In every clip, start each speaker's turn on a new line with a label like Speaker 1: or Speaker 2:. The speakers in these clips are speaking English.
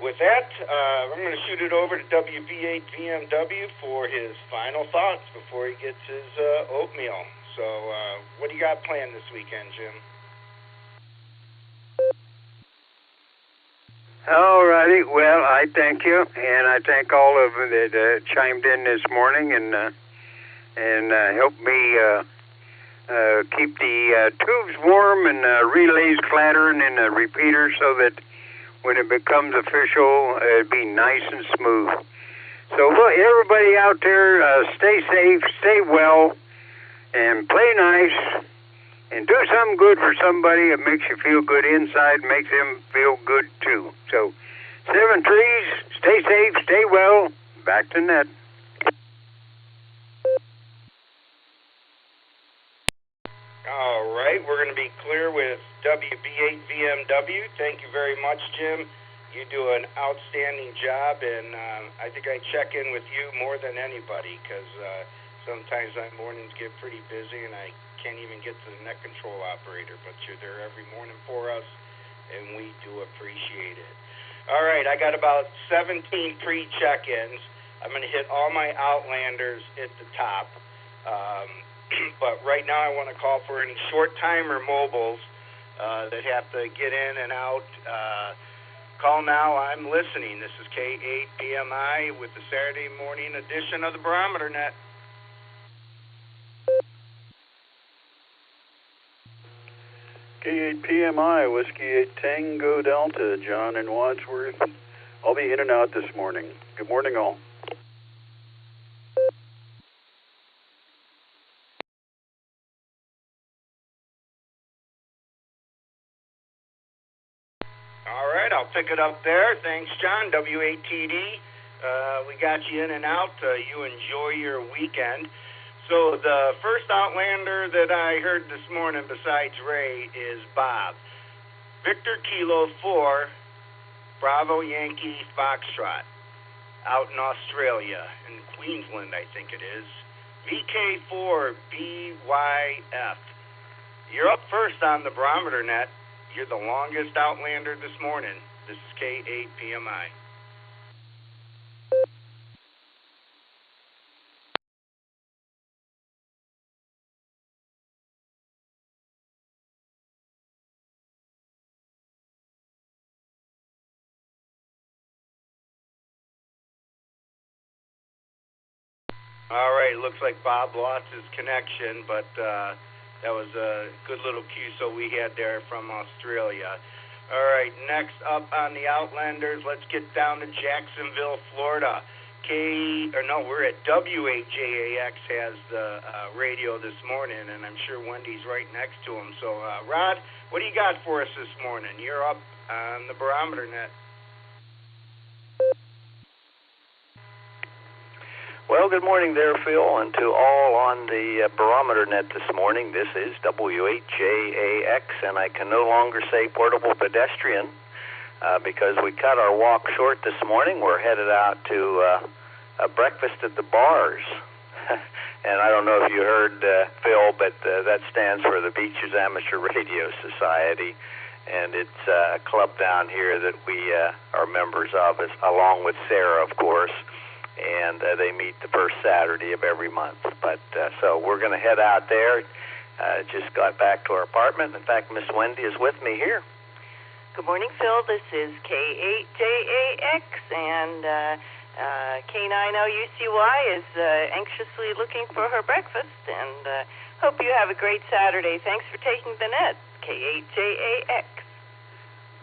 Speaker 1: with that, I'm going to shoot it over to WV8VMW for his final thoughts before he gets his oatmeal. So what do you got planned this weekend, Jim?
Speaker 2: All righty. Well, I thank you, and I thank all of you that chimed in this morning and helped me keep the tubes warm and relays clattering in the repeater so that when it becomes official, it'd be nice and smooth. So, well, everybody out there, stay safe, stay well, and play nice. And do something good for somebody that makes you feel good inside, makes them feel good too. So, 7 trees, stay safe, stay well. Back to net.
Speaker 1: All right, we're going to be clear with WB8VMW. Thank you very much, Jim. You do an outstanding job, and I think I check in with you more than anybody because sometimes my mornings get pretty busy and I can't even get to the net control operator, but you're there every morning for us, and we do appreciate it. All right, I got about 17 pre-check-ins. I'm going to hit all my Outlanders at the top, but right now I want to call for any short-timer mobiles that have to get in and out. Call now, I'm listening. This is K8PMI with the Saturday morning edition of the Barometer Net.
Speaker 3: K8PMI, Whiskey 8 Tango Delta, John and Wadsworth. I'll be in and out this morning. Good morning, all.
Speaker 1: All right, I'll pick it up there. Thanks, John. W8TD. We got you in and out. You enjoy your weekend. So the first Outlander that I heard this morning besides Ray is Bob. Victor Kilo 4, Bravo Yankee Foxtrot, out in Australia, in Queensland, I think it is. VK4 BYF. You're up first on the Barometer Net. You're the longest Outlander this morning. This is K8PMI. All right, looks like Bob lost his connection, but that was a good little QSO we had there from Australia. All right, next up on the Outlanders, let's get down to Jacksonville, Florida. We're at W8JAX has the radio this morning, and I'm sure Wendy's right next to him. So, Rod, what do you got for us this morning? You're up on the Barometer Net.
Speaker 4: Well, good morning there, Phil, and to all on the Barometer Net this morning. This is W8JAX, and I can no longer say portable pedestrian because we cut our walk short this morning. We're headed out to a breakfast at the bars. And I don't know if you heard, Phil, but that stands for the Beaches Amateur Radio Society, and it's a club down here that we are members of, along with Sarah, of course. And they meet the first Saturday of every month. But so we're going to head out there. Just got back to our apartment. In fact, Miss Wendy is with me here.
Speaker 5: Good morning, Phil. This is K8JAX, and K9OUCY is anxiously looking for her breakfast. And hope you have a great Saturday. Thanks for taking the net. K8JAX.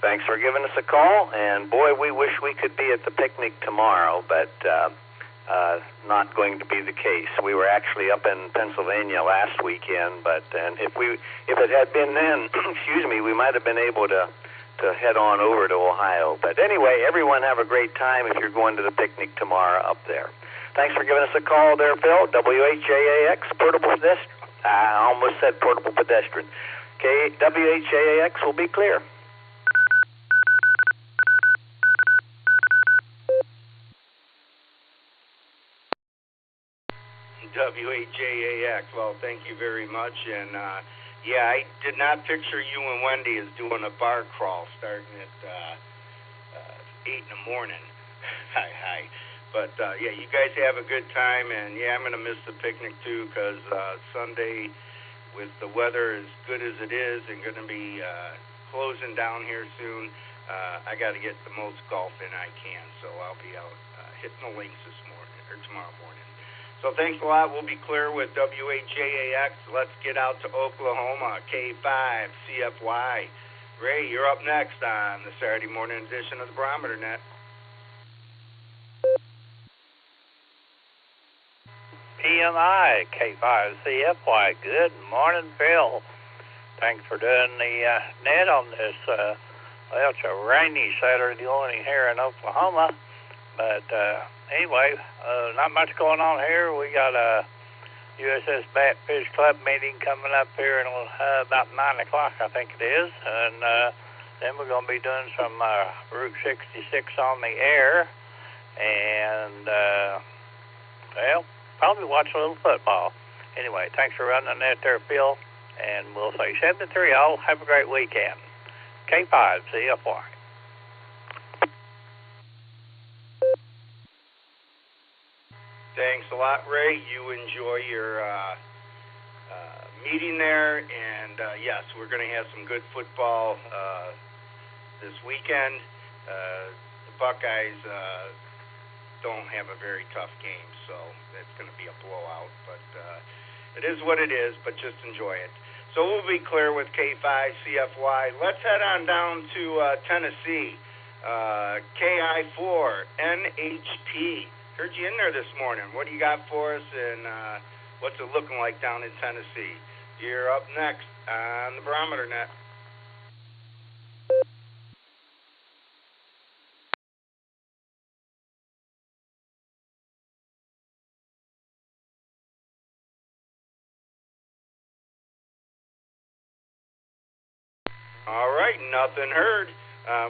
Speaker 4: Thanks for giving us a call, and boy, we wish we could be at the picnic tomorrow, but not going to be the case. We were actually up in Pennsylvania last weekend, but if it had been then, excuse me, we might have been able to head on over to Ohio. But anyway, everyone have a great time if you're going to the picnic tomorrow up there. Thanks for giving us a call there, Phil. WHJAX, portable pedestrian. I almost said portable pedestrian. WHJAX will be clear.
Speaker 1: WHJAX. Well, thank you very much. And, yeah, I did not picture you and Wendy as doing a bar crawl starting at 8 in the morning. Hi. But, yeah, you guys have a good time, and, yeah, I'm going to miss the picnic, too, because Sunday, with the weather as good as it is and going to be closing down here soon, I got to get the most golf in I can, so I'll be out hitting the links this morning, or tomorrow morning. So thanks a lot. We'll be clear with WHJAX. Let's get out to Oklahoma, K5 CFY. Ray, you're up next on the Saturday morning edition of the Barometer Net.
Speaker 6: PMI, K5CFY. Good morning, Phil. Thanks for doing the net on this. Well, it's a rainy Saturday morning here in Oklahoma. But anyway, not much going on here. We got a USS Batfish Club meeting coming up here in about 9 o'clock, I think it is. And then we're going to be doing some Route 66 on the air. And, well, probably watch a little football. Anyway, thanks for running the net there, Phil. And we'll say 7-3 all. Have a great weekend. K5 CFY.
Speaker 1: Thanks a lot, Ray. You enjoy your meeting there. And, yes, we're going to have some good football this weekend. The Buckeyes don't have a very tough game, so it's going to be a blowout. But it is what it is, but just enjoy it. So we'll be clear with K5 CFY. Let's head on down to Tennessee. KI4 NHP. Heard you in there this morning. What do you got for us, and what's it looking like down in Tennessee? You're up next on the Barometer Net. All right, nothing heard.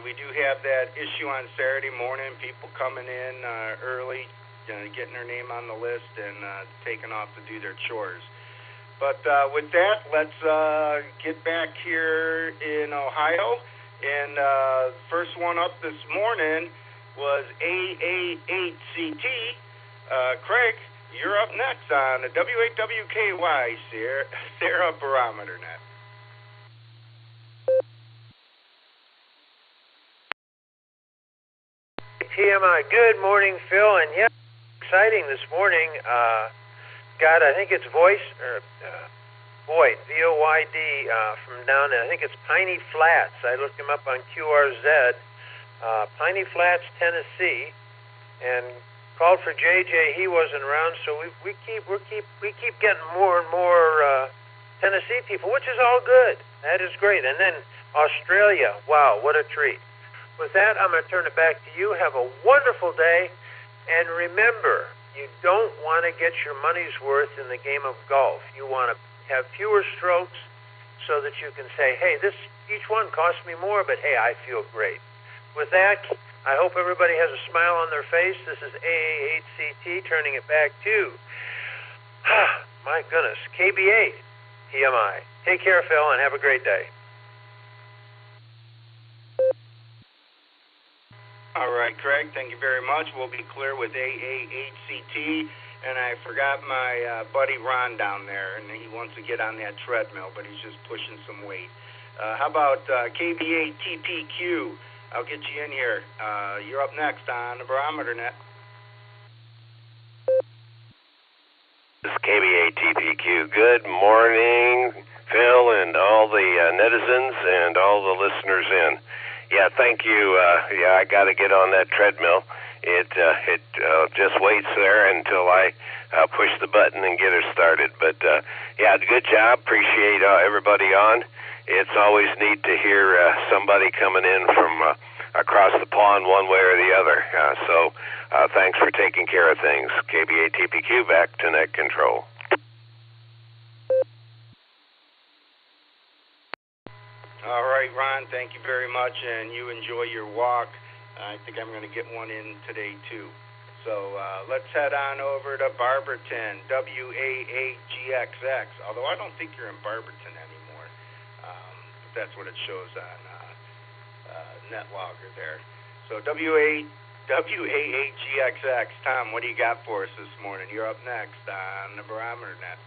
Speaker 1: We do have that issue on Saturday morning, people coming in early, getting their name on the list and taking off to do their chores. But with that, let's get back here in Ohio. And first one up this morning was AA8CT. Craig, you're up next on the WAWKY Sarah Barometer Net.
Speaker 7: TMI, good morning, Phil, and yeah, exciting this morning. Got, I think it's Void, VOYD, from down there. I think it's Piney Flats. I looked him up on QRZ, Piney Flats, Tennessee, and called for JJ. He wasn't around, so we keep getting more and more Tennessee people, which is all good. That is great. And then Australia, wow, what a treat. With that, I'm going to turn it back to you. Have a wonderful day. And remember, you don't want to get your money's worth in the game of golf. You want to have fewer strokes so that you can say, hey, each one cost me more, but hey, I feel great. With that, I hope everybody has a smile on their face. This is AA8CT turning it back to, my goodness, KB8 TMI. Take care, Phil, and have a great day.
Speaker 1: All right, Craig, thank you very much. We'll be clear with AA8CT, and I forgot my buddy Ron down there, and he wants to get on that treadmill, but he's just pushing some weight. How about KB8TPQ? I'll get you in here. You're up next on the Barometer Net.
Speaker 8: This is KB8TPQ. Good morning, Phil, and all the netizens and all the listeners in. Yeah, thank you. I got to get on that treadmill. It just waits there until I push the button and get her started. But yeah, good job. Appreciate everybody on. It's always neat to hear somebody coming in from across the pond one way or the other. So thanks for taking care of things. KB8TPQ back to net control.
Speaker 1: All right, Ron, thank you very much, and you enjoy your walk. I think I'm going to get one in today, too. So let's head on over to Barberton, WAAGXX, although I don't think you're in Barberton anymore. But that's what it shows on NetLogger there. So WAAGXX, Tom, what do you got for us this morning? You're up next on the Barometer Net.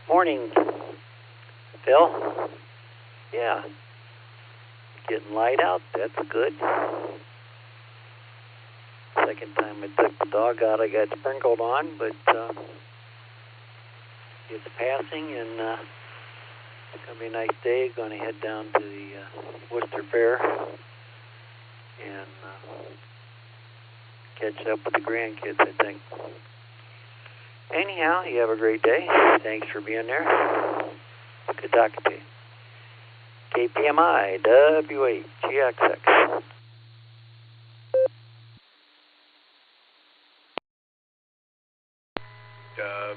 Speaker 9: Morning, Phil. Yeah, getting light out. That's good. Second time I took the dog out, I got sprinkled on, but it's passing, and it's going to be a nice day. Going to head down to the Worcester Fair and catch up with the grandkids, I think. Anyhow, you have a great day. Thanks for being there. Good talking to you. KPMI, WAGXX.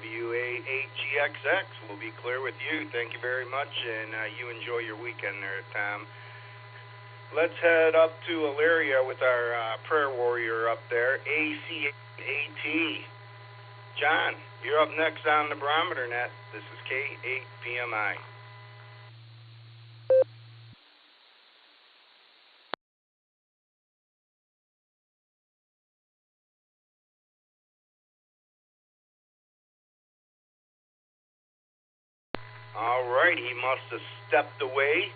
Speaker 1: WAAGXX will be clear with you. Thank you very much, and you enjoy your weekend there, Tom. Let's head up to Elyria with our prayer warrior up there, ACAT. John, you're up next on the Barometer Net. This is K8PMI. All right, he must have stepped away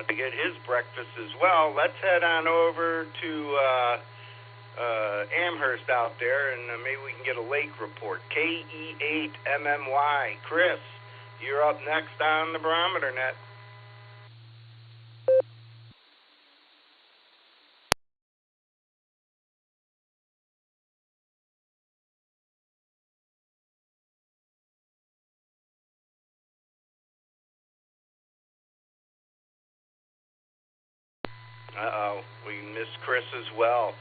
Speaker 1: to get his breakfast as well. Let's head on over to Amherst out there, and maybe we can get a lake report. KE8MMY. Chris, you're up next on the Barometer Net. Uh-oh, we missed Chris as well.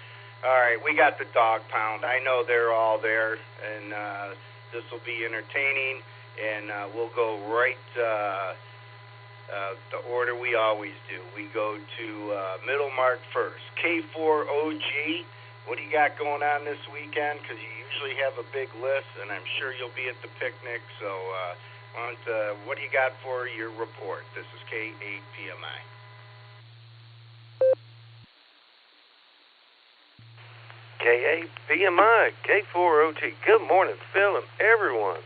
Speaker 1: All right, we got the dog pound. I know they're all there, and this will be entertaining, and we'll go right the order we always do. We go to Middlemark first. K4OG, what do you got going on this weekend? Because you usually have a big list, and I'm sure you'll be at the picnic, so what do you got for your report? This is K8PMI.
Speaker 10: K8BMI, K4OG. Good morning, Phil and everyone.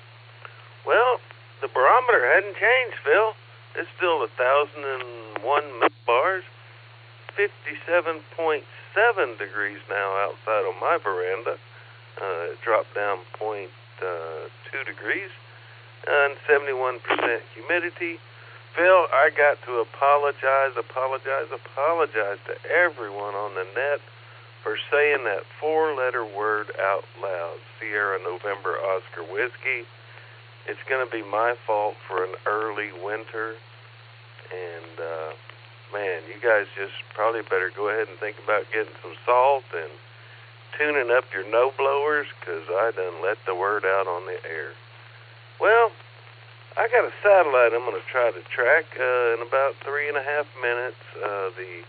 Speaker 10: Well, the barometer hadn't changed, Phil. It's still 1,001 millibars, 57.7 degrees now outside on my veranda. It dropped down 0.2 degrees, and 71% humidity. Phil, I got to apologize to everyone on the net for saying that four-letter word out loud, Sierra November Oscar Whiskey. It's going to be my fault for an early winter, and man, you guys just probably better go ahead and think about getting some salt and tuning up your no blowers, because I done let the word out on the air. Well, I got a satellite I'm going to try to track in about 3.5 minutes. The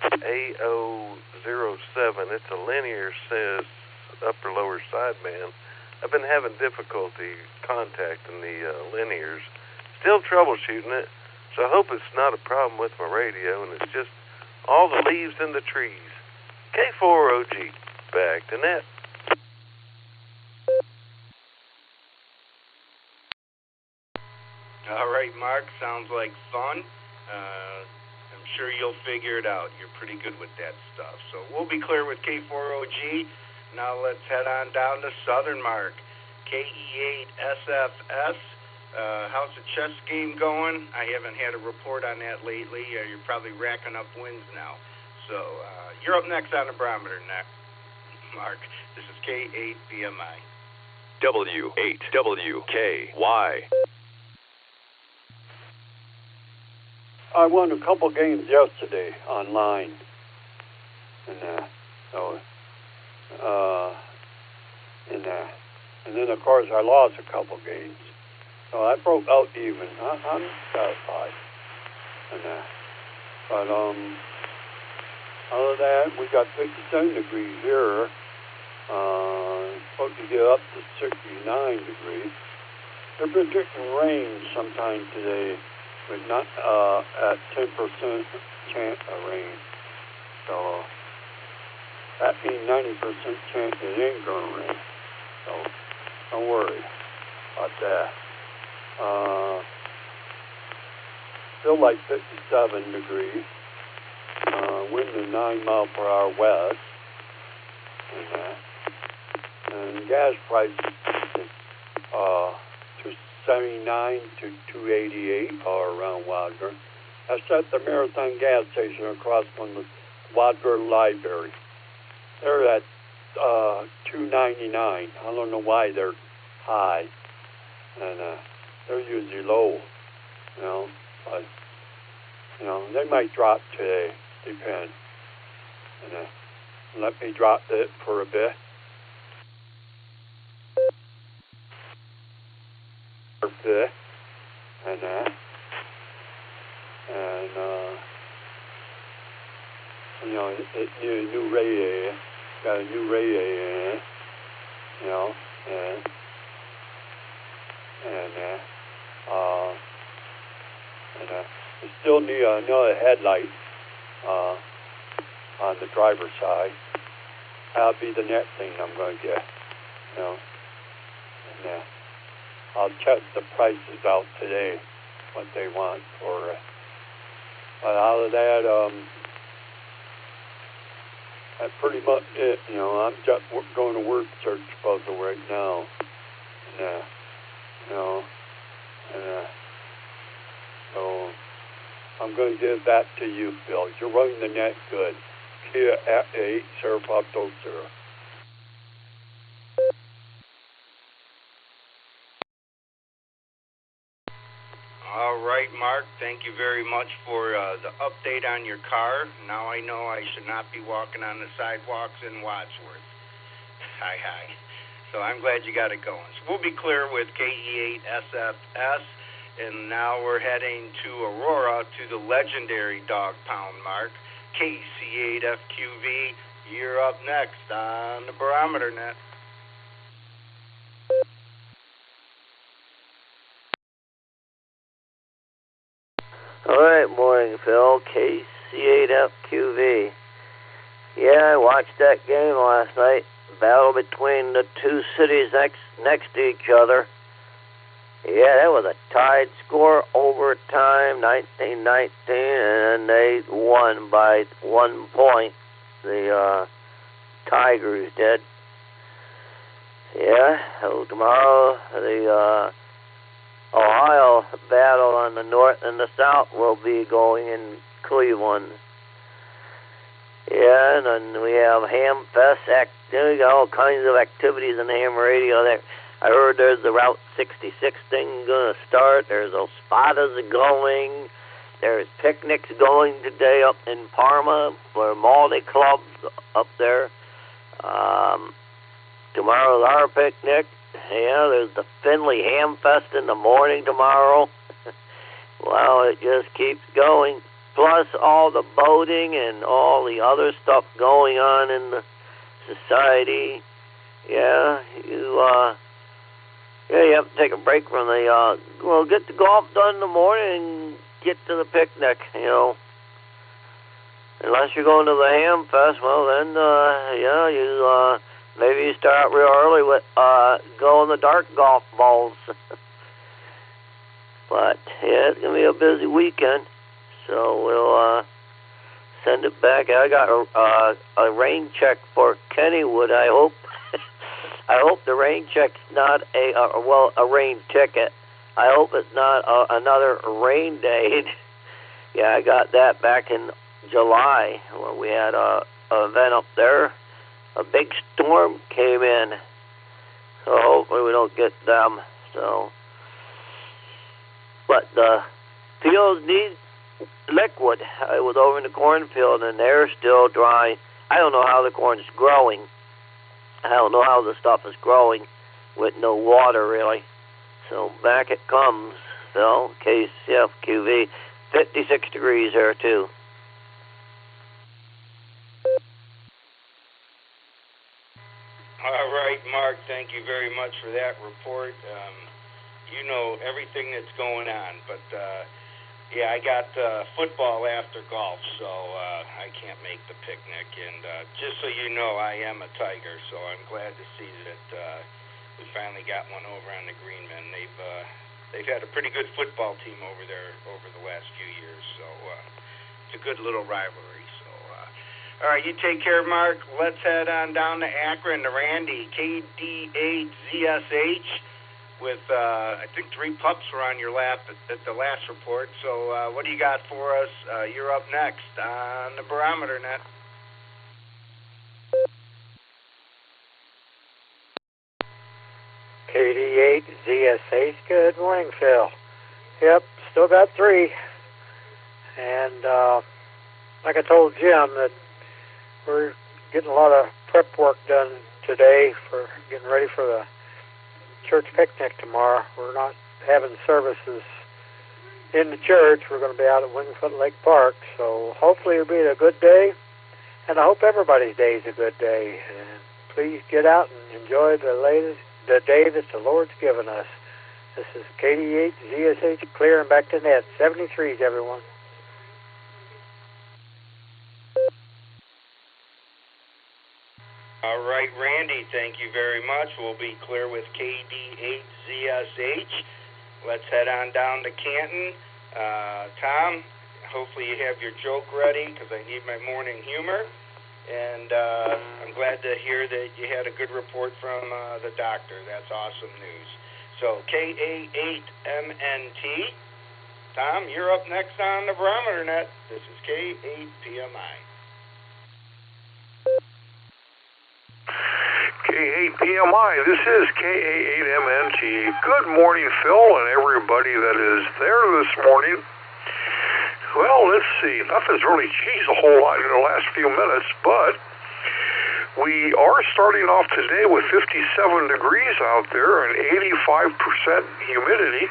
Speaker 10: AO07. It's a linear upper-lower sideband. I've been having difficulty contacting the linears. Still troubleshooting it, so I hope it's not a problem with my radio, and it's just all the leaves in the trees. K4OG, back to net.
Speaker 1: All right, Mark, sounds like fun. I'm sure you'll figure it out. You're pretty good with that stuff. So we'll be clear with K4OG. Now let's head on down to Southern Mark. KE8SFS. How's the chess game going? I haven't had a report on that lately. You're probably racking up wins now. So you're up next on the Barometer Net, Mark. This is K8BMI.
Speaker 11: W8WKY.
Speaker 12: I won a couple games yesterday online, and then of course I lost a couple games, so I broke out even. I'm satisfied, but other than that, we got 57 degrees here. Supposed to get up to 69 degrees. They're predicting rain sometime today. but not at 10% chance of rain. So that means 90% chance it ain't going to rain. So don't worry about that. Still like 57 degrees. Wind is 9 miles per hour west. And gas prices is 279 to 288 all around Wadger. That's at the Marathon gas station across from the Wadger Library. They're at 299. I don't know why they're high, and they're usually low. But they might drop today. Depends. And let me drop it for a bit. And it needs a new radiator. Got a new radiator in it. We still need another headlight on the driver's side. That'll be the next thing I'm going to get. And I'll check the prices out today, what they want for it. But out of that, that's pretty much it. I'm just going to work search puzzle right now. So I'm going to give it back to you, Phil. You're running the net good. Kia at 8, Sarah Pop 0.
Speaker 1: All right, Mark, thank you very much for the update on your car. Now I know I should not be walking on the sidewalks in Wadsworth. Hi. So I'm glad you got it going. So we'll be clear with KE8SFS, and now we're heading to Aurora to the legendary Dog Pound, Mark. KC8FQV, you're up next on the Barometer Net.
Speaker 11: All right, morning, Phil. KC8FQV. Yeah, I watched that game last night. Battle between the two cities next to each other. Yeah, that was a tied score, overtime, 19-19, and they won by 1 point. The Tigers did. Yeah, so tomorrow the Ohio battle on the north and the south will be going in Cleveland. Yeah, and then we have Ham Fest. We got all kinds of activities in the ham radio there. I heard there's the Route 66 thing going to start. There's those Spadas going. There's picnics going today up in Parma for multi-clubs up there. Tomorrow's our picnic. Yeah, there's the Findlay Ham Fest in the morning tomorrow. Well, it just keeps going. Plus all the boating and all the other stuff going on in the society. Yeah, you have to take a break from the, get the golf done in the morning and get to the picnic, Unless you're going to the Ham Fest, well, then, maybe you start real early with going the dark golf balls. But, yeah, it's going to be a busy weekend, so we'll send it back. I got a rain check for Kennywood, I hope. I hope the rain check's not a rain ticket. I hope it's not another rain date. Yeah, I got that back in July when we had an event up there. A big storm came in, so hopefully we don't get them. So, but the fields need liquid. I was over in the cornfield and they're still dry. I don't know how the corn's growing. I don't know how the stuff is growing with no water, really. So back it comes, Phil, KCFQV, 56 degrees there, too.
Speaker 1: All right, Mark, thank you very much for that report. You know everything that's going on, but Yeah, I got football after golf, so I can't make the picnic. And just so you know, I am a Tiger, so I'm glad to see that we finally got one over on the Greenmen. They've had a pretty good football team over there over the last few years, so it's a good little rivalry. So, all right, you take care, Mark. Let's head on down to Akron to Randy, KD8ZSH. With, I think 3 pups were on your lap at the last report. So what do you got for us? You're up next on the Barometer Net.
Speaker 13: KD8ZSH. Good morning, Phil. Yep, still got 3. And like I told Jim, that we're getting a lot of prep work done today for getting ready for the church picnic tomorrow. We're not having services in the church. We're going to be out at Wingfoot Lake Park, so hopefully it'll be a good day, and I hope everybody's day is a good day. And please get out and enjoy the day that the Lord's given us. This is KD8ZSH clear and back to net. 73s, everyone.
Speaker 1: All right, Randy, thank you very much. We'll be clear with KD8ZSH. Let's head on down to Canton. Tom, hopefully you have your joke ready because I need my morning humor. And I'm glad to hear that you had a good report from the doctor. That's awesome news. So KA8MNT. Tom, you're up next on the Barometer Net. This is K8PMI.
Speaker 14: K8PMI, this is KA8MNT. Good morning, Phil, and everybody that is there this morning. Well, let's see. Nothing's really changed a whole lot in the last few minutes, but we are starting off today with 57 degrees out there and 85% humidity.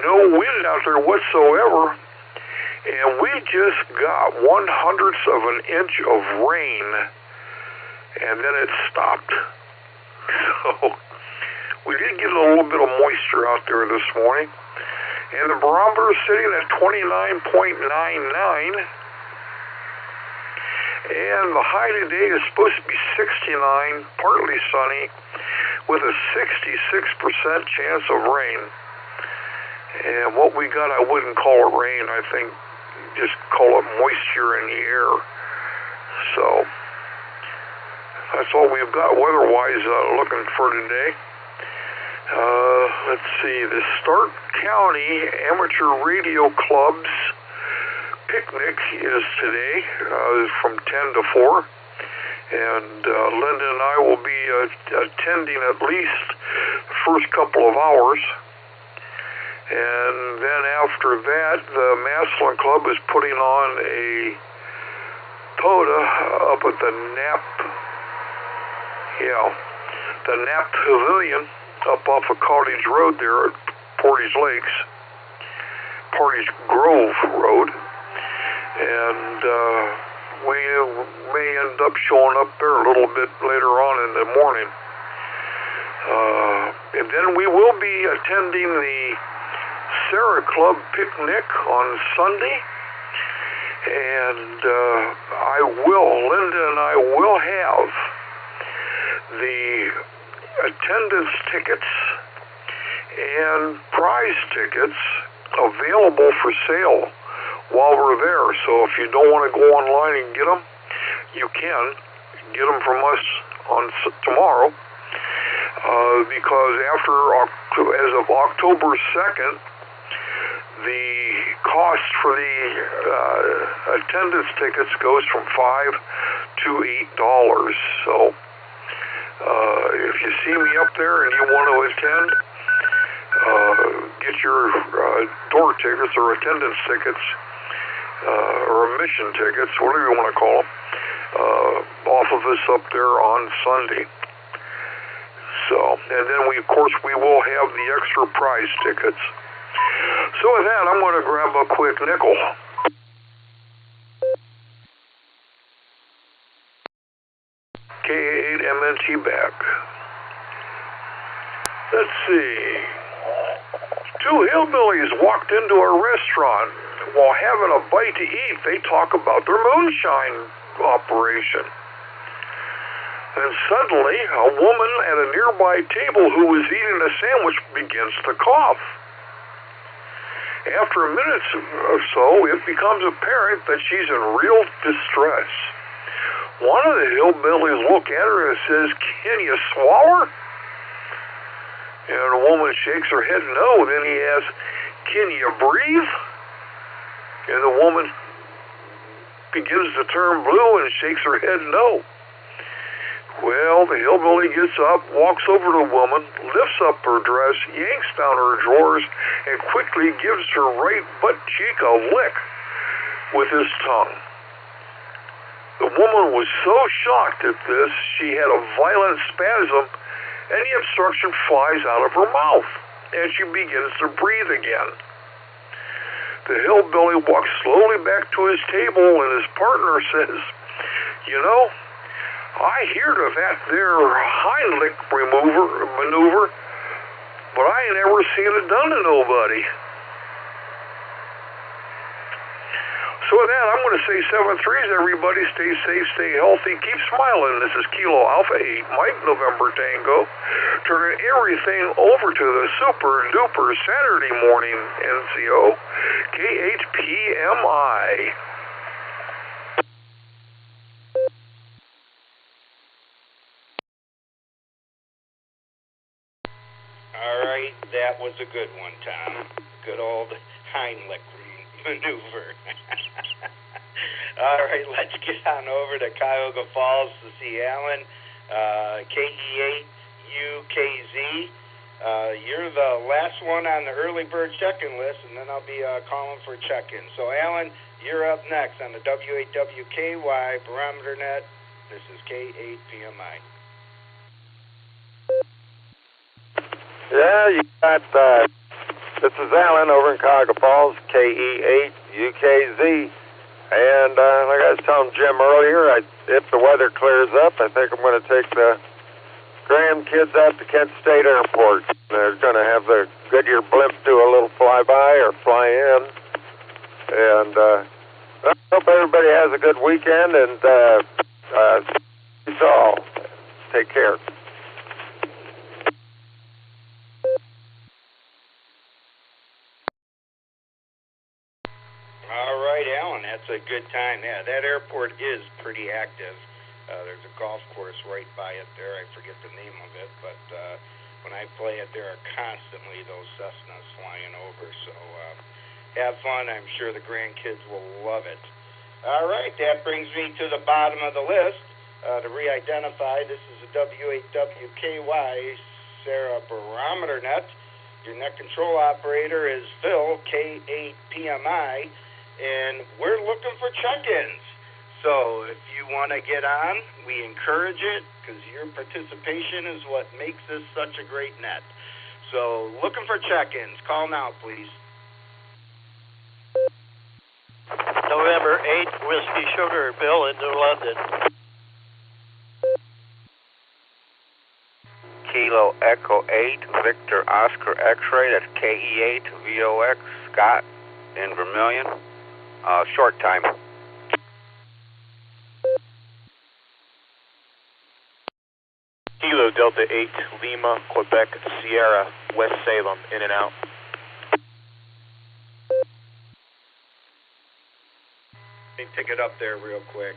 Speaker 14: No wind out there whatsoever, and we just got 1/100 of an inch of rain. And then it stopped. So we did get a little bit of moisture out there this morning. And the barometer is sitting at 29.99. And the high today is supposed to be 69, partly sunny, with a 66% chance of rain. And what we got, I wouldn't call it rain. I think just call it moisture in the air. So that's all we've got weather-wise looking for today. Let's see, the Stark County Amateur Radio Club's picnic is today from 10 to 4. And Linda and I will be attending at least the first couple of hours. And then after that, the Maslin Club is putting on a POTA up at the the Knapp Pavilion up off of Cottage Road there at Portage Grove Road. And we may end up showing up there a little bit later on in the morning. And then we will be attending the Sarah Club picnic on Sunday. And Linda and I will have the attendance tickets and prize tickets available for sale while we're there. So if you don't want to go online and get them, you can get them from us on tomorrow. Because as of October 2nd, the cost for the attendance tickets goes from $5 to $8. So if you see me up there and you want to attend, get your door tickets or attendance tickets or admission tickets, whatever you want to call them, off of us up there on Sunday. So, and then of course we will have the extra prize tickets. So with that, I'm going to grab a quick nickel. K8MNT back. Let's see. Two hillbillies walked into a restaurant. While having a bite to eat, they talk about their moonshine operation. And suddenly, a woman at a nearby table who was eating a sandwich begins to cough. After a minute or so, it becomes apparent that she's in real distress. One of the hillbillies look at her and says, "Can you swallow?" And the woman shakes her head no. Then he asks, "Can you breathe?" And the woman begins to turn blue and shakes her head no. Well, the hillbilly gets up, walks over to the woman, lifts up her dress, yanks down her drawers, and quickly gives her right butt cheek a lick with his tongue. The woman was so shocked at this, she had a violent spasm, and the obstruction flies out of her mouth, and she begins to breathe again. The hillbilly walks slowly back to his table, and his partner says, "You know, I heard of that there Heimlich maneuver, but I ain't never seen it done to nobody." So with that, I'm going to say 7-3s, everybody. Stay safe, stay healthy, keep smiling. This is Kilo Alpha 8, Mike November Tango, turning everything over to the super duper Saturday morning NCO, K8PMI.
Speaker 1: All right, that was a good one, Tom. Good old Heimlich maneuver. All right, let's get on over to Cuyahoga Falls to see Alan, KE8UKZ. You're the last one on the early bird check-in list, and then I'll be calling for check-in. So, Alan, you're up next on the W8WKY Barometer Net. This is K8PMI.
Speaker 15: Yeah, you got this is Alan over in Cuyahoga Falls, KE8UKZ. And like I was telling Jim earlier, if the weather clears up, I think I'm going to take the grandkids out to Kent State Airport. They're going to have the Goodyear blimp do a little flyby or fly in. And I hope everybody has a good weekend, and peace all. Take care.
Speaker 1: All right, Alan, that's a good time. Yeah, that airport is pretty active. There's a golf course right by it there. I forget the name of it, but when I play it, there are constantly those Cessnas flying over. So have fun. I'm sure the grandkids will love it. All right, that brings me to the bottom of the list. To re-identify, this is a W8WKY Sarah Barometer Net. Your net control operator is Phil, K8PMI. And we're looking for check-ins. So if you want to get on, we encourage it, because your participation is what makes this such a great net. So looking for check-ins. Call now, please.
Speaker 16: November 8, Whiskey Sugar, Bill in New London.
Speaker 17: Kilo Echo 8, Victor Oscar X-Ray, that's KE8 VOX, Scott in Vermilion. Short time.
Speaker 18: Kilo Delta 8, Lima, Quebec, Sierra, West Salem, in and out.
Speaker 1: Let me pick it up there real quick.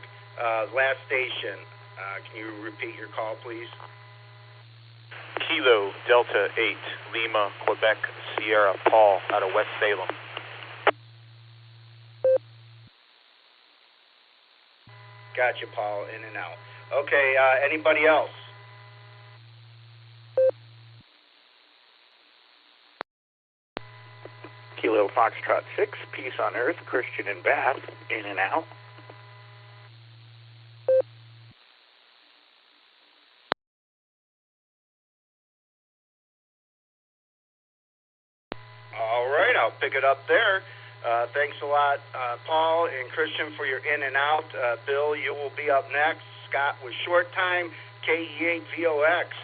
Speaker 1: Last station, can you repeat your call, please?
Speaker 18: Kilo Delta 8, Lima, Quebec, Sierra, Paul, out of West Salem.
Speaker 1: Gotcha, Paul, in and out. Okay, anybody else?
Speaker 19: Kilo Foxtrot 6, Peace on Earth, Christian in Bath, in and out.
Speaker 1: All right, I'll pick it up there. Thanks a lot, Paul and Christian, for your in and out. Bill, you will be up next. Scott with short time, KE8 VOX.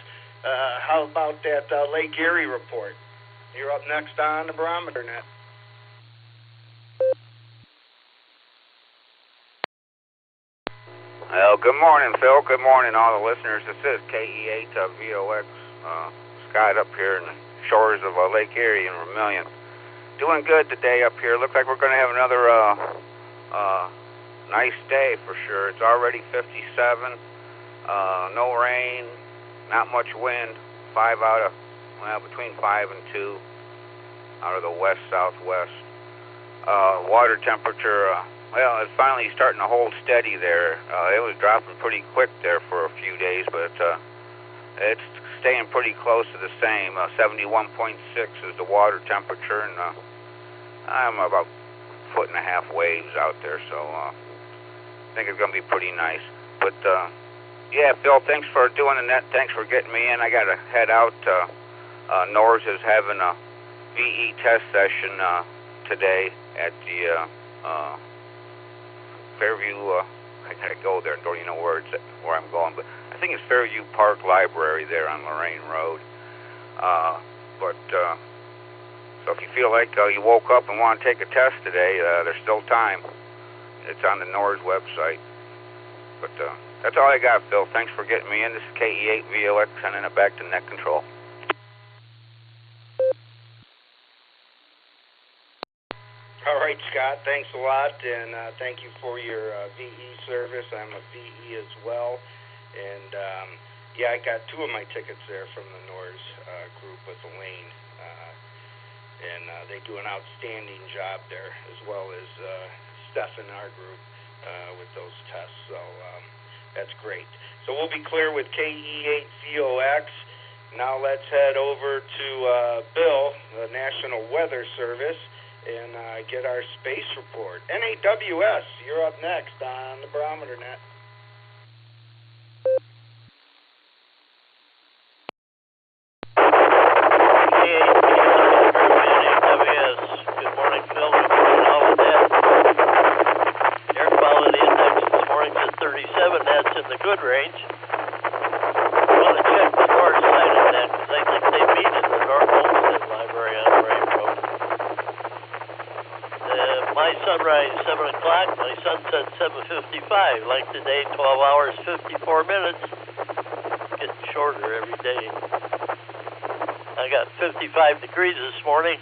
Speaker 1: How about that Lake Erie report? you're up next on the Barometer Net.
Speaker 17: Well, good morning, Phil. Good morning, all the listeners. This is KE8 VOX Scott up here in the shores of Lake Erie in Vermilion. Doing good today up here. Looks like we're going to have another nice day for sure. It's already 57. No rain, not much wind. Between 5 and 2 out of the west-southwest. Water temperature, it's finally starting to hold steady there. It was dropping pretty quick there for a few days, but it's staying pretty close to the same. 71.6 is the water temperature, and I'm about 1.5 foot waves out there, so I think it's going to be pretty nice. But, yeah, Phil, thanks for doing the net. Thanks for getting me in. I got to head out. NORS is having a VE test session today at the Fairview. I got to go there. Don't even know where I'm going, but I think it's Fairview Park Library there on Lorraine Road. So if you feel like you woke up and want to take a test today, there's still time. It's on the NORS website. But that's all I got, Phil. Thanks for getting me in. This is KE8 VOX, sending it back to net control.
Speaker 1: All right, Scott, thanks a lot, and thank you for your VE service. I'm a VE as well, and yeah, I got 2 of my tickets there from the NORS group with Elaine, and they do an outstanding job there, as well as Steph in our group with those tests, so that's great. So we'll be clear with KE8 VOX. Now let's head over to Bill, the National Weather Service, and get our space report. NAWS, you're up next on the Barometer Net.
Speaker 16: NAWS, good morning, Phil. Good morning, all of that. Air quality index this morning's at 37. That's in the good range. I want to check the north side of that because I think they meet in the North Olmsted Library on Ray Road. My sunrise 7 o'clock, my sunset 7:55. Like today, 12 hours 54 minutes. Getting shorter every day. I got 55 degrees this morning.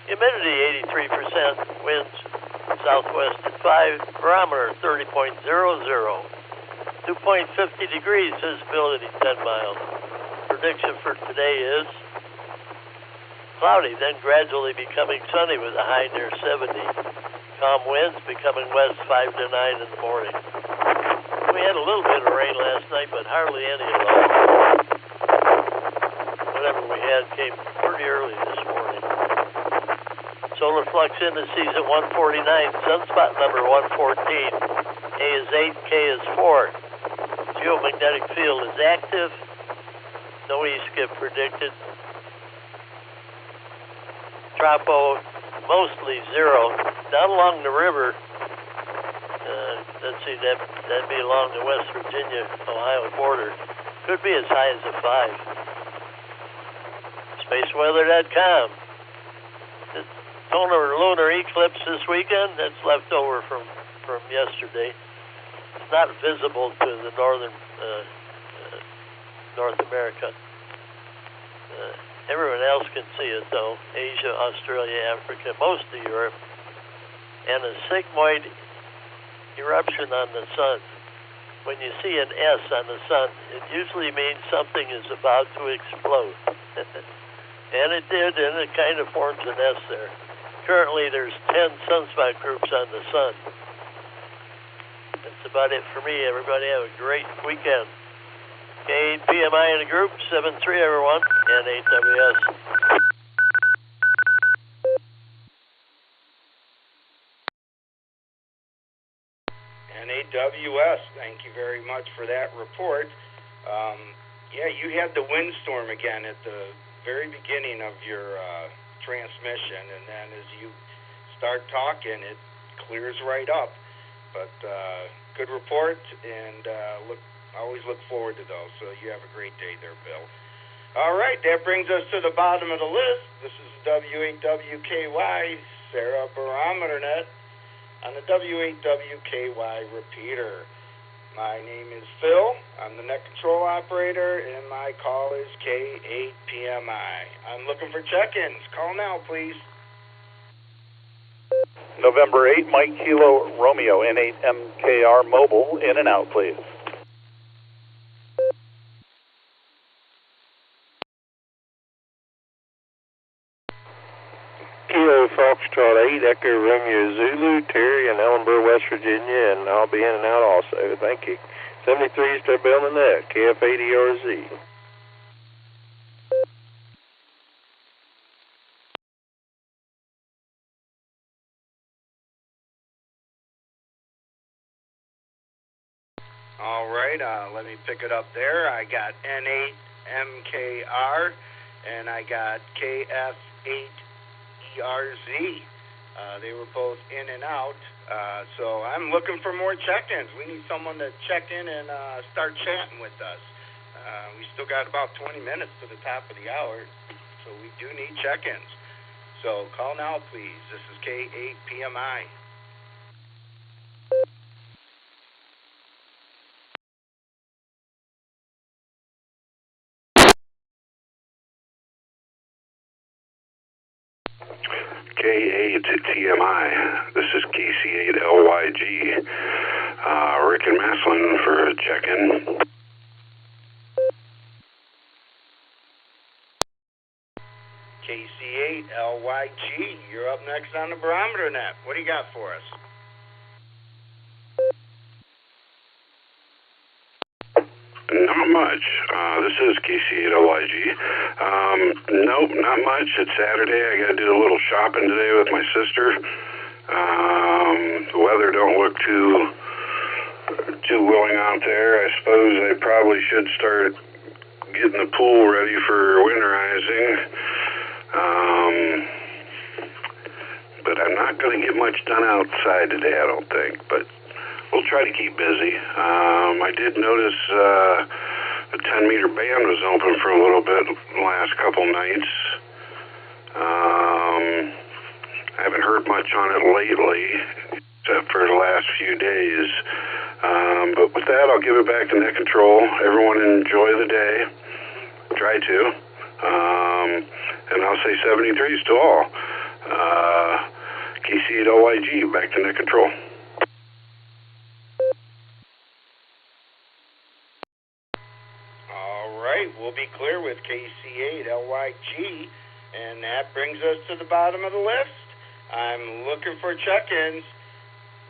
Speaker 16: Humidity 83%. Winds southwest at 5. Barometer 30.00. 2.50 degrees. Visibility 10 miles. Prediction for today is cloudy, then gradually becoming sunny with a high near 70. Calm winds becoming west 5 to 9 in the morning. We had a little bit of rain last night, but hardly any at all. Whatever we had came pretty early this morning. Solar flux indices at 149, sunspot number 114. A is 8, K is 4. Geomagnetic field is active. No E-skip predicted. Tropo, Mosley 0. Down along the river, let's see, that'd be along the West Virginia-Ohio border. Could be as high as a 5. Spaceweather.com. The total lunar eclipse this weekend, that's left over from yesterday. It's not visible to the northern North America. Everyone else can see it, though. Asia, Australia, Africa, most of Europe. And a sigmoid eruption on the sun. When you see an S on the sun, it usually means something is about to explode. And it did, and it kind of forms an S there. Currently, there's 10 sunspot groups on the sun. That's about it for me. Everybody have a great weekend. Okay, PMI in the group, 7-3 everyone, and NAWS.
Speaker 1: NAWS, thank you very much for that report. Yeah, you had the windstorm again at the very beginning of your transmission, and then as you start talking, it clears right up. But good report, and always look forward to those. So you have a great day there, Bill. All right, that brings us to the bottom of the list. This is W8WKY, Sarah Barometer Net, on the W8WKY repeater. My name is Phil. I'm the net control operator, and my call is K8PMI. I'm looking for check-ins. Call now, please.
Speaker 20: November 8, Mike Kilo Romeo, N8MKR mobile, in and out, please.
Speaker 15: Kilo Foxtrot 8, Echo Romeo Zulu, Terry in Ellenboro, West Virginia, and I'll be in and out also. Thank you. 73 still be on the net, KF80RZ.
Speaker 1: All right, let me pick it up there. I got N8MKR, and I got KF8ERZ. They were both in and out, so I'm looking for more check-ins. We need someone to check in and start chatting with us. We still got about 20 minutes to the top of the hour, so we do need check-ins. So call now, please. This is K8PMI.
Speaker 21: K8TMI. This is KC8LYG. Rick and Maslin for a check-in.
Speaker 1: KC8LYG. You're up next on the Barometer Net. What do you got for us?
Speaker 21: Not much. This is KC8LYG. Nope, not much. It's Saturday. I got to do a little shopping today with my sister. The weather don't look too willing out there. I suppose they probably should start getting the pool ready for winterizing. But I'm not going to get much done outside today, I don't think. But we'll try to keep busy. I did notice the 10-meter band was open for a little bit the last couple nights. I haven't heard much on it lately, except for the last few days. But with that, I'll give it back to net control. Everyone enjoy the day. Try to. And I'll say 73s to all. KC8LYG, back to net control.
Speaker 1: We'll be clear with KC8LYG, and that brings us to the bottom of the list. I'm looking for check-ins.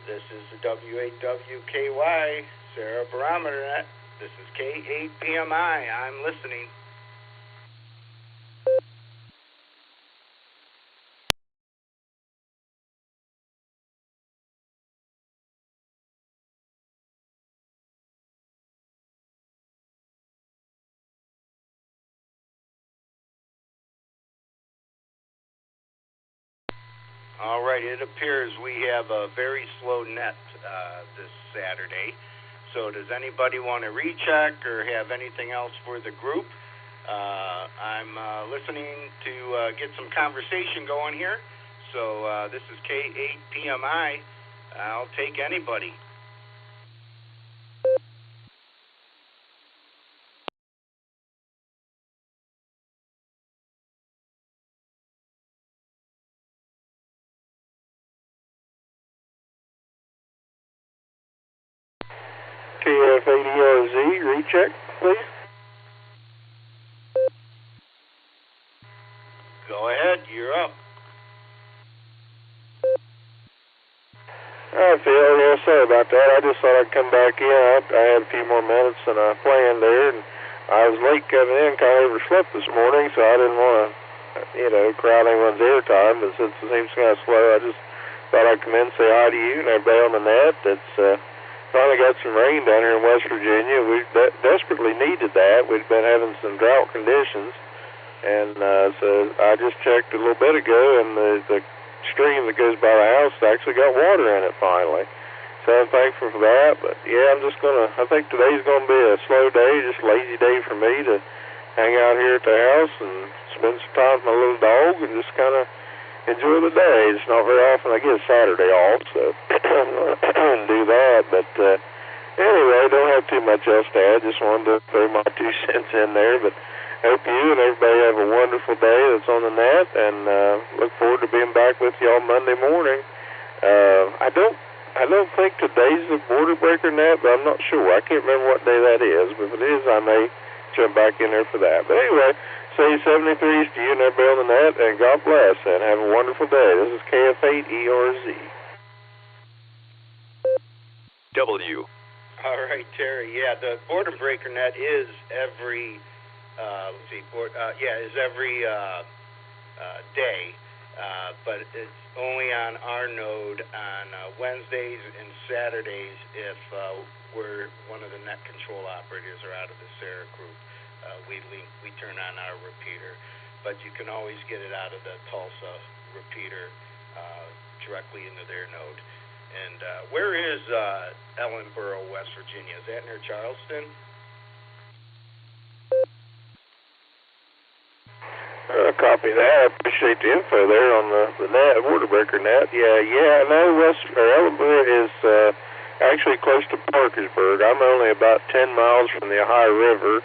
Speaker 1: This is the W8WKY, Sarah Barometer Net. This is K8PMI. I'm listening. All right, it appears we have a very slow net this Saturday. So does anybody want to recheck or have anything else for the group? I'm listening to get some conversation going here. So this is K8PMI. I'll take anybody.
Speaker 15: KF80RZ, recheck, please.
Speaker 1: Go ahead, you're up.
Speaker 15: All right, Phil, yeah, sorry about that. I just thought I'd come back in. I had a few more minutes than I planned there, and I was late coming in, kind of overslept this morning, so I didn't want to, crowd anyone's airtime, but since it seems kind of slow, I just thought I'd come in and say hi to you and everybody on the net. It's finally got some rain down here in West Virginia. We desperately needed that. We'd been having some drought conditions, and so I just checked a little bit ago, and the stream that goes by the house actually got water in it finally. So I'm thankful for that. But yeah, I think today's gonna be a slow day, just a lazy day for me to hang out here at the house and spend some time with my little dog and just kind of enjoy the day. It's not very often I get Saturday off, so I'm do that. But anyway, don't have too much else to add. Just wanted to throw my 2 cents in there. But hope you and everybody have a wonderful day that's on the net, and look forward to being back with you all Monday morning. I don't think today's the Border Breaker Net, but I'm not sure. I can't remember what day that is, but if it is, I may jump back in there for that. But anyway, say 73s to you and everybody on the net, and God bless, and have a wonderful day. This is KF8ERZ.
Speaker 8: W.
Speaker 1: All right, Terry. Yeah, the Border Breaker Net is every every day, but it's only on our node on Wednesdays and Saturdays if we're one of the net control operators or out of the Sarah group. We turn on our repeater, but you can always get it out of the Tulsa repeater directly into their node. And where is Ellenboro, West Virginia? Is that near Charleston?
Speaker 15: Copy that. I appreciate the info there on the net, Border Breaker Net. Yeah. I know Ellenboro is actually close to Parkersburg. I'm only about 10 miles from the Ohio River.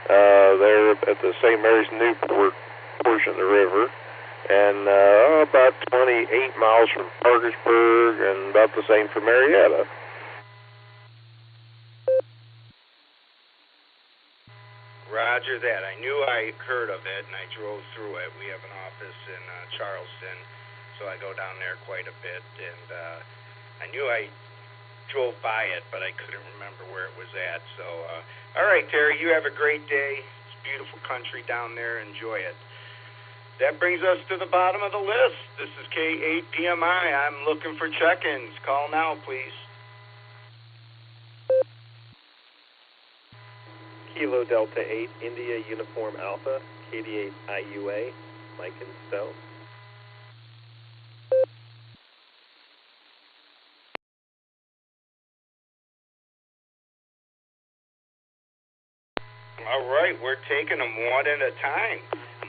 Speaker 15: There at the St. Mary's Newport portion of the river, and about 28 miles from Parkersburg, and about the same from Marietta.
Speaker 1: Roger that. I knew I heard of it, and I drove through it. We have an office in Charleston, so I go down there quite a bit, and I knew I drove by it, but I couldn't remember where it was at. So, all right, Terry, you have a great day. It's beautiful country down there. Enjoy it. That brings us to the bottom of the list. This is K8PMI. I'm looking for check-ins. Call now, please.
Speaker 2: Kilo Delta 8, India Uniform Alpha, KD8 IUA, Mike and Stowe.
Speaker 1: All right, we're taking them one at a time.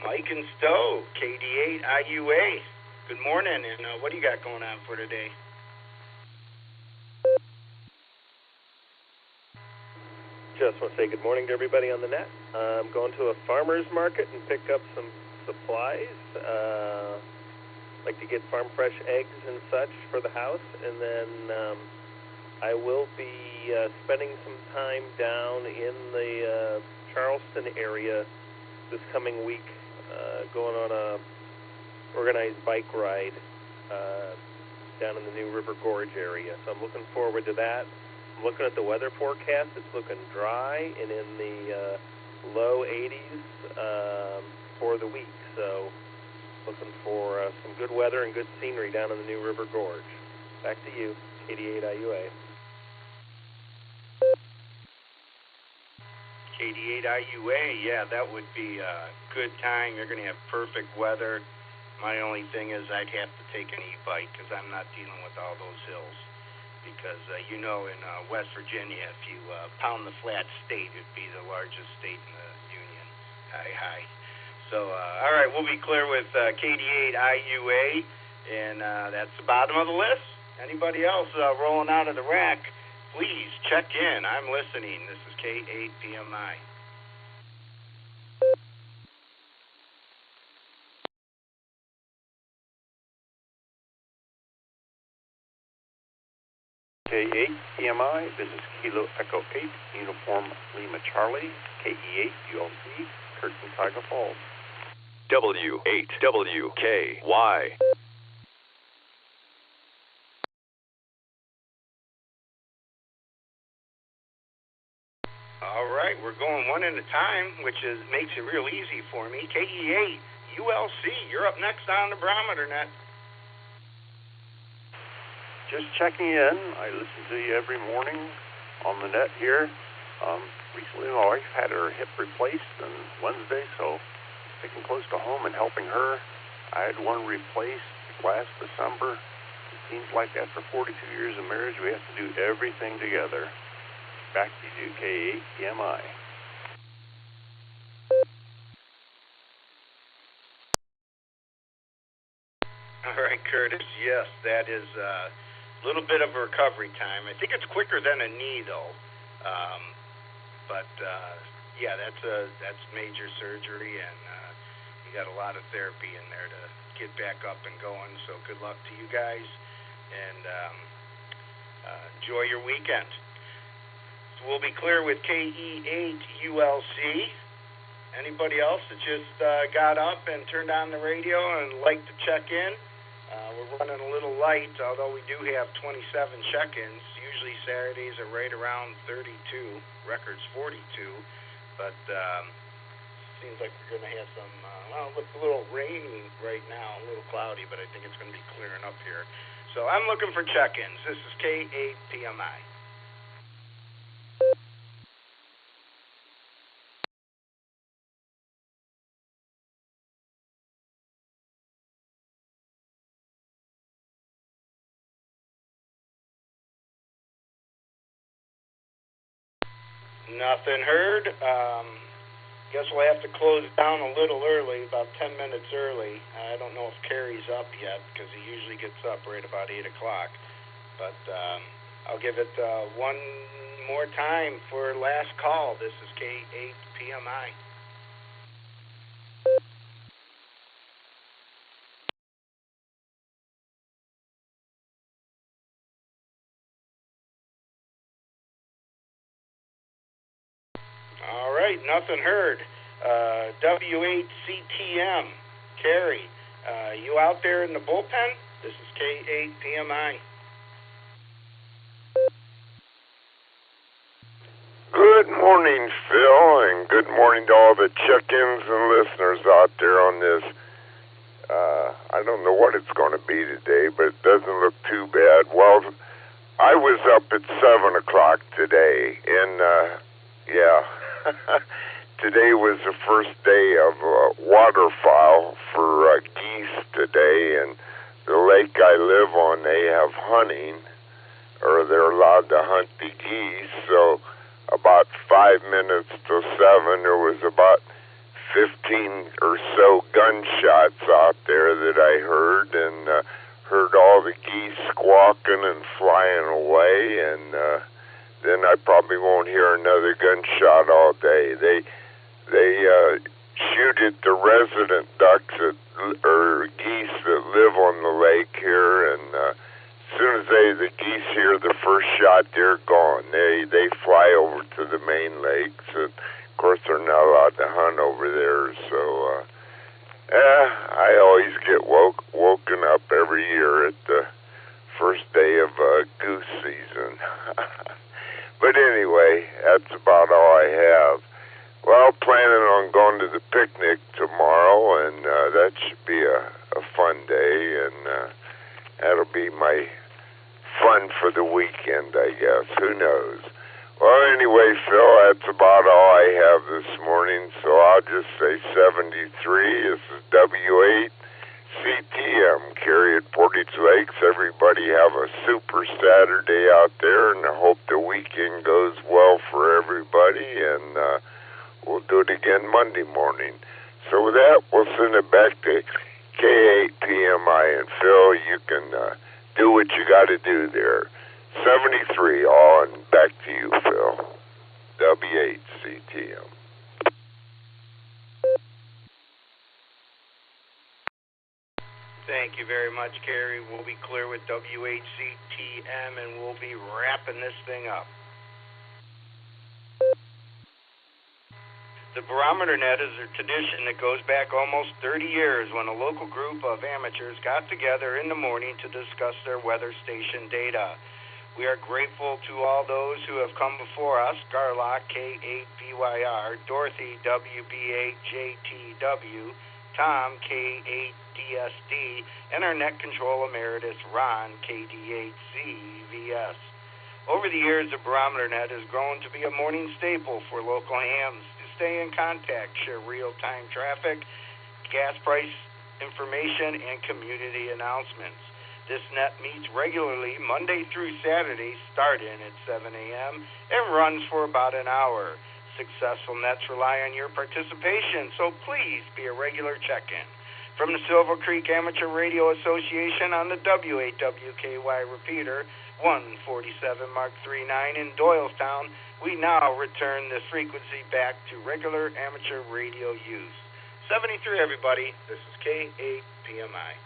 Speaker 1: Mike and Stowe, KD8 IUA. Good morning, and what do you got going on for today?
Speaker 2: Just want to say good morning to everybody on the net. I'm going to a farmer's market and pick up some supplies. Like to get farm fresh eggs and such for the house, and then I will be spending some time down in the Charleston area this coming week, going on a organized bike ride down in the New River Gorge area. So I'm looking forward to that. I'm looking at the weather forecast. It's looking dry and in the low 80s for the week. So looking for some good weather and good scenery down in the New River Gorge. Back to you, KD8 IUA.
Speaker 1: KD8 IUA, yeah, that would be a good time. You're going to have perfect weather. My only thing is I'd have to take an e-bike because I'm not dealing with all those hills. Because, in West Virginia, if you pound the flat state, it'd be the largest state in the Union. Hi. So, all right, we'll be clear with KD8 IUA, and that's the bottom of the list. Anybody else rolling out of the rack, please check in. I'm listening. This is K8PMI.
Speaker 20: K8PMI, this is Kilo Echo 8, Uniform Lima Charlie, KE8 ULC, Curtin Tiger Falls.
Speaker 8: W8WKY.
Speaker 1: All right, we're going one at a time, which makes it real easy for me. KE8 ULC, you're up next on the Barometer Net.
Speaker 20: Just checking in. I listen to you every morning on the net here. Recently, my wife had her hip replaced on Wednesday, so sticking close to home and helping her. I had one replaced last December. It seems like after 42 years of marriage, we have to do everything together. Back to you, K8PMI.
Speaker 1: Curtis. Yes, that is a little bit of a recovery time. I think it's quicker than a knee, though. Yeah, that's major surgery, and you got a lot of therapy in there to get back up and going. So good luck to you guys, and enjoy your weekend. So we'll be clear with KE8ULC. Anybody else that just got up and turned on the radio and like to check in? We're running a little light, although we do have 27 check-ins. Usually Saturdays are right around 32. Record's 42. But seems like we're going to have some, it's a little rainy right now, a little cloudy, but I think it's going to be clearing up here. So I'm looking for check-ins. This is K8PMI. Nothing heard. Guess we'll have to close down a little early, about 10 minutes early. I don't know if Kerry's up yet, because he usually gets up right about 8 o'clock. But I'll give it one more time for last call. This is K8PMI. All right, nothing heard. W8CTM, Carrie, you out there in the bullpen? This is K8PMI.
Speaker 3: Good morning, Phil, and good morning to all the check-ins and listeners out there on this. I don't know what it's going to be today, but it doesn't look too bad. Well, I was up at 7 o'clock today, and today was the first day of waterfowl for geese today, and the lake I live on, they have hunting, or they're allowed to hunt the geese. So about 5 minutes to 7, there was about 15 or so gunshots out there that I heard, and heard all the geese squawking and flying away, and then I probably won't hear another gunshot all day. They shoot at the resident ducks or geese that live on the lake here, and as soon as the geese hear the first shot, they're gone. They fly over to the main lakes, and of course they're not allowed to hunt over there. So I always get woken up every year at the first day of goose season. But anyway, that's about all I have. Well, planning on going to the picnic tomorrow, and that should be a fun day, and that'll be my fun for the weekend, I guess. Who knows? Well, anyway, Phil, that's about all I have this morning, so I'll just say 73. This is W8CTM, Carrie at Portage Lakes. Everybody have a super Saturday out there, and I hope the weekend goes well for everybody, and we'll do it again Monday morning. So with that, we'll send it back to K8PMI, and Phil, you can do what you got to do there. 73 all, and back to you, Phil. W8CTM.
Speaker 1: Thank you very much, Carrie. We'll be clear with W8CTM, and we'll be wrapping this thing up. The Barometer Net is a tradition that goes back almost 30 years when a local group of amateurs got together in the morning to discuss their weather station data. We are grateful to all those who have come before us: Garlock, K8BYR, Dorothy, WB8JTW, Tom, K8DSD, and our net control emeritus, Ron, KD8ZVS. Over the years, the Barometer Net has grown to be a morning staple for local hams to stay in contact, share real-time traffic, gas price information, and community announcements. This net meets regularly Monday through Saturday, starting at 7 a.m. and runs for about an hour. Successful nets rely on your participation, so please be a regular check-in. From the Silvercreek Amateur Radio Association on the W8WKY repeater, 147 Mark 39 in Doylestown, we now return this frequency back to regular amateur radio use. 73, everybody. This is K8PMI.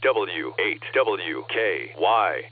Speaker 5: W8WKY.